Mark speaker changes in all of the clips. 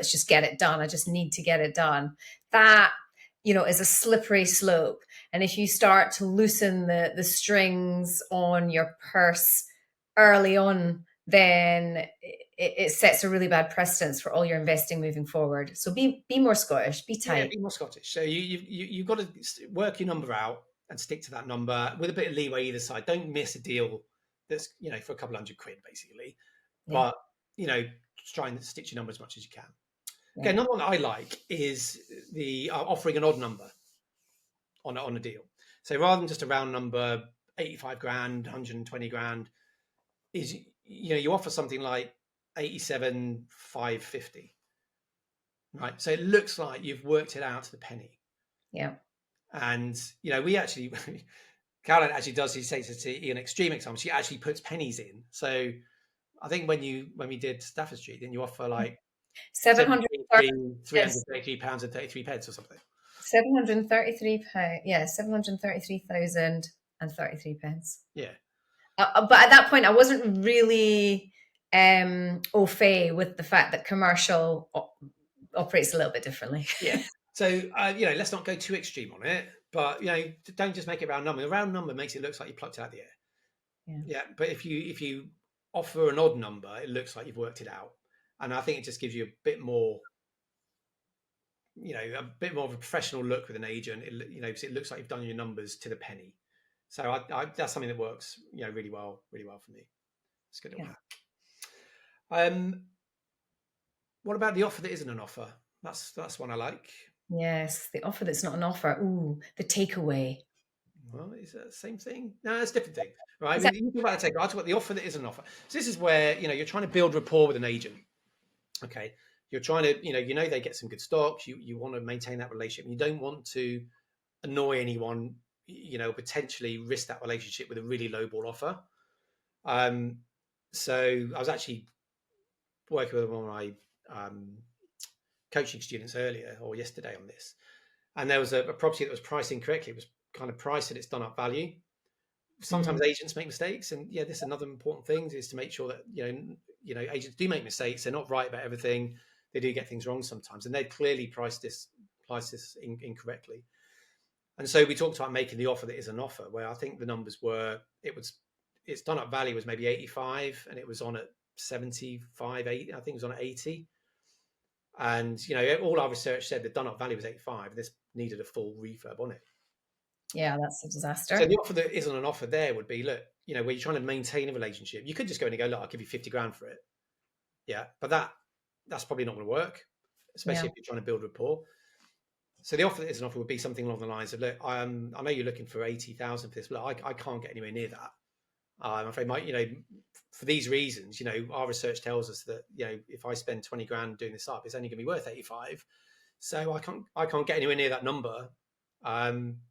Speaker 1: let's just get it done. I just need to get it done. That, is a slippery slope. And if you start to loosen the strings on your purse early on, then it sets a really bad precedence for all your investing moving forward. So be more Scottish, be
Speaker 2: Yeah,
Speaker 1: tight.
Speaker 2: be more Scottish. So you've got to work your number out and stick to that number with a bit of leeway either side. Don't miss a deal that's for a couple £100, basically.
Speaker 1: Yeah,
Speaker 2: But just try and stick to your number as much as you can. Okay,
Speaker 1: yeah,
Speaker 2: another one that I like is the offering an odd number on a deal. So rather than just a round number, 85 grand, 120 grand, is you offer something like 87,550. Right. So it looks like you've worked it out to the penny.
Speaker 1: yeah.
Speaker 2: And we actually Caroline actually does, she takes it to an extreme example. She actually puts pennies in. So I think when we did Stafford Street, then you offer like
Speaker 1: 730, yes,
Speaker 2: £333 and 33 pence or something.
Speaker 1: £733, yeah, 733,033.
Speaker 2: Yeah.
Speaker 1: But at that point, I wasn't really au fait with the fact that commercial operates a little bit differently.
Speaker 2: Yeah. So let's not go too extreme on it, but don't just make it round number. A round number makes it look like you plucked it out of the air.
Speaker 1: Yeah.
Speaker 2: Yeah, but if you offer an odd number, it looks like you've worked it out, and I think it just gives you a bit more, a bit more of a professional look with an agent. Because it looks like you've done your numbers to the penny. So I that's something that works, really well for me. It's good at that. What about the offer that isn't an offer? That's one I like.
Speaker 1: Yes, the offer that's not an offer. Ooh, the takeaway.
Speaker 2: Well, is that the same thing? No, it's a different thing, right?
Speaker 1: Is that,
Speaker 2: You talk about the takeaway. I talk about the offer that is an offer. So this is where you're trying to build rapport with an agent. Okay, you're trying to they get some good stocks. You want to maintain that relationship. You don't want to annoy anyone. Potentially risk that relationship with a really low ball offer. So I was actually working with one of my coaching students earlier or yesterday on this, and there was a property that was priced incorrectly. It was kind of priced at its done up value. Sometimes agents make mistakes, and this is another important thing is to make sure that agents do make mistakes. They're not right about everything. They do get things wrong sometimes, and they clearly priced this incorrectly. And so we talked about making the offer that is an offer, where I think the numbers were its done up value was maybe 85, and it was on at 75, 80. I think it was on at 80. And all our research said the done up value was 85, and this needed a full refurb on it.
Speaker 1: yeah, that's a disaster.
Speaker 2: So the offer that isn't an offer there would be, look, where you're trying to maintain a relationship. You could just go in and go, look, I'll give you 50 grand for it. Yeah, but that's probably not going to work, especially if you're trying to build rapport. So the offer that is an offer would be something along the lines of, look, I know you're looking for 80,000 for this, but I can't get anywhere near that. I'm afraid, for these reasons, our research tells us that, if I spend 20 grand doing this up, it's only going to be worth 85. So I can't get anywhere near that number,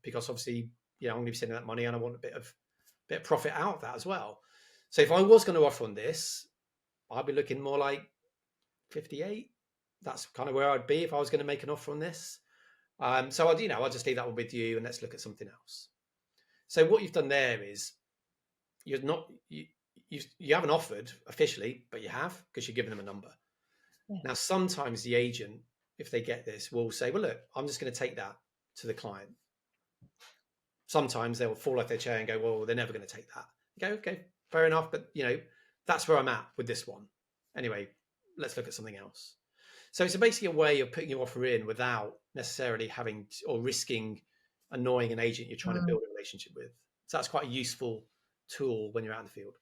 Speaker 2: because obviously, I'm going to be spending that money, and I want a bit of profit out of that as well. So if I was going to offer on this, I'd be looking more like 58. That's kind of where I'd be if I was going to make an offer on this. So I'll just leave that one with you, and let's look at something else. So what you've done there is you haven't offered officially, but you have, because you're giving them a number. Yeah. Now, sometimes the agent, if they get this, will say, well, look, I'm just going to take that to the client. Sometimes they'll fall off their chair and go, well, they're never going to take that. You go, okay, fair enough. But, that's where I'm at with this one. Anyway, let's look at something else. So it's basically a way of putting your offer in without necessarily having or risking annoying an agent you're trying to build a relationship with. So that's quite a useful tool when you're out in the field.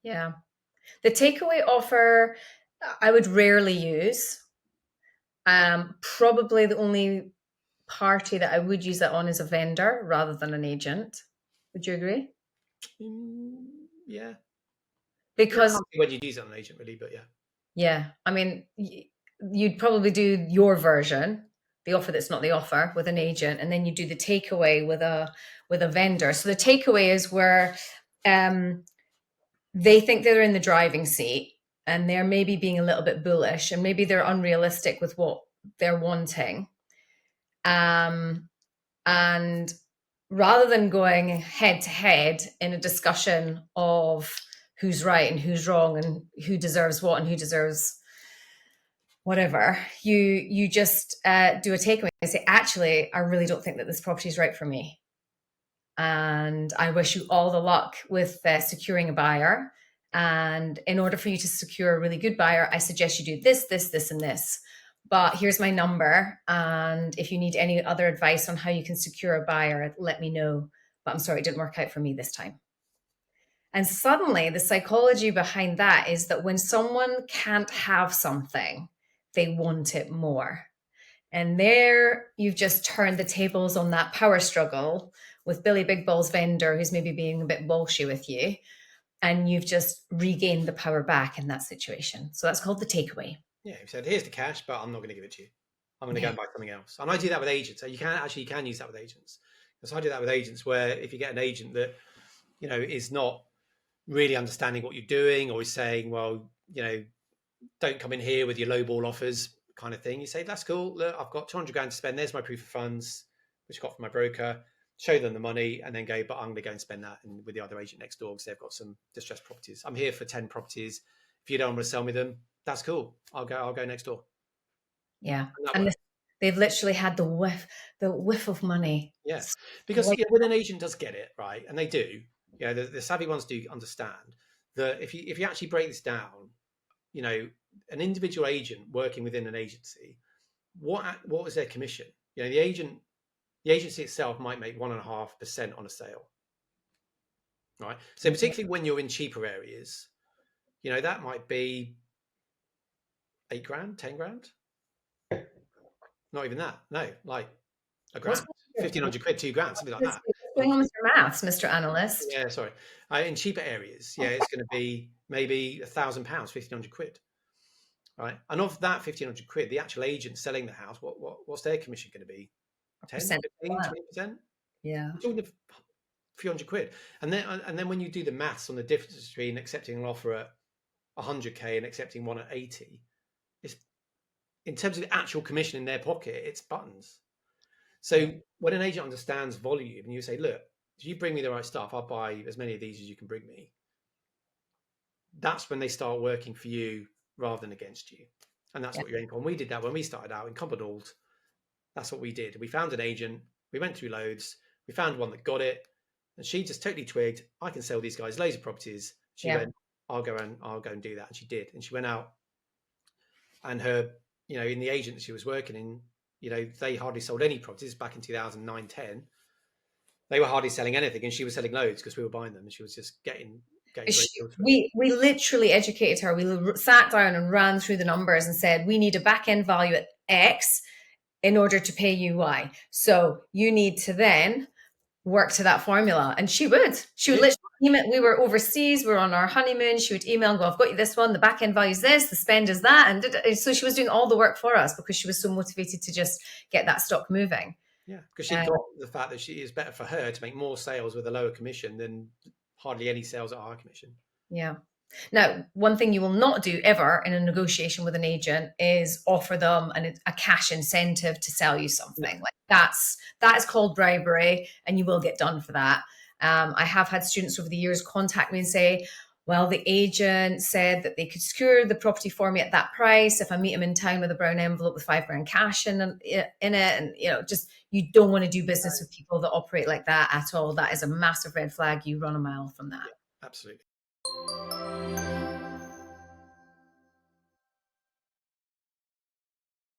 Speaker 1: Yeah. The takeaway offer I would rarely use. Probably the only party that I would use that on is a vendor rather than an agent. Would you agree?
Speaker 2: Yeah.
Speaker 1: Because
Speaker 2: when you use it on an agent, really, but yeah.
Speaker 1: Yeah. I mean, you'd probably do your version, the offer that's not the offer, with an agent, and then you do the takeaway with a vendor. So the takeaway is where they think they're in the driving seat, and they're maybe being a little bit bullish, and maybe they're unrealistic with what they're wanting. And rather than going head to head in a discussion of who's right and who's wrong and who deserves what and who deserves whatever, you just do a takeaway and say, actually, I really don't think that this property is right for me. And I wish you all the luck with securing a buyer. And in order for you to secure a really good buyer, I suggest you do this, this, this, and this. But here's my number. And if you need any other advice on how you can secure a buyer, let me know. But I'm sorry, it didn't work out for me this time. And suddenly, the psychology behind that is that when someone can't have something, they want it more. And there you've just turned the tables on that power struggle with Billy Big Balls vendor who's maybe being a bit bolshy with you. And you've just regained the power back in that situation. So that's called the takeaway.
Speaker 2: Yeah, he said, here's the cash, but I'm not going to give it to you. I'm going to go and buy something else. And I do that with agents. So you can use that with agents. Because I do that with agents where if you get an agent that, is not really understanding what you're doing, or is saying, well, don't come in here with your lowball offers kind of thing. You say, that's cool. Look, I've got 200 grand to spend. There's my proof of funds, which I got from my broker. Show them the money and then go, but I'm going to go and spend that with the other agent next door because they've got some distressed properties. I'm here for 10 properties. If you don't want to sell me them, that's cool. I'll go next door.
Speaker 1: Yeah. And they've literally had the whiff of money.
Speaker 2: Yeah. Because when an agent does get it, right, and they do, the savvy ones do understand that if you actually break this down, an individual agent working within an agency, what was their commission? The agency itself might make 1.5% on a sale, right? So particularly when you're in cheaper areas, that might be 8 grand, 10 grand. Not even that. No, like a grand, 1,500 quid, 2 grand, something like that.
Speaker 1: What's going on with your maths, Mr. Analyst?
Speaker 2: Yeah, sorry. In cheaper areas, it's going to be maybe £1,000, 1,500 quid. Right. And of that 1,500 quid, the actual agent selling the house, what's their commission going to be? 10, 15, 20%?
Speaker 1: Yeah.
Speaker 2: You're talking a few hundred quid. And then when you do the maths on the difference between accepting an offer at 100k and accepting one at 80, it's in terms of the actual commission in their pocket, it's buttons. So when an agent understands volume and you say, look, if you bring me the right stuff, I'll buy as many of these as you can bring me. That's when they start working for you rather than against you. And that's what you're aiming for. And we did that when we started out in Cumbernauld. That's what we did. We found an agent, we went through loads, we found one that got it, and she just totally twigged, I can sell these guys loads of properties. She went, I'll go and do that. And she did. And she went out, and her, in the agent she was working in, they hardly sold any properties back in 2009, 10. They were hardly selling anything, and she was selling loads because we were buying them, and she was just getting
Speaker 1: we literally educated her. We sat down and ran through the numbers and said, we need a back end value at X in order to pay you Y. So you need to then work to that formula. And she would literally email. We were overseas, we were on our honeymoon. She would email and go, I've got you this one, the back end value is this, the spend is that. And so she was doing all the work for us because she was so motivated to just get that stock moving.
Speaker 2: Yeah, because she got the fact that it's better for her to make more sales with a lower commission than hardly any sales at a higher commission.
Speaker 1: Yeah. Now, one thing you will not do ever in a negotiation with an agent is offer them a cash incentive to sell you something. Like that is called bribery, and you will get done for that. I have had students over the years contact me and say, well, the agent said that they could secure the property for me at that price if I meet them in town with a brown envelope with £5 grand cash in it. And, you don't want to do business with people that operate like that at all. That is a massive red flag. You run a mile from that.
Speaker 2: Yeah, absolutely.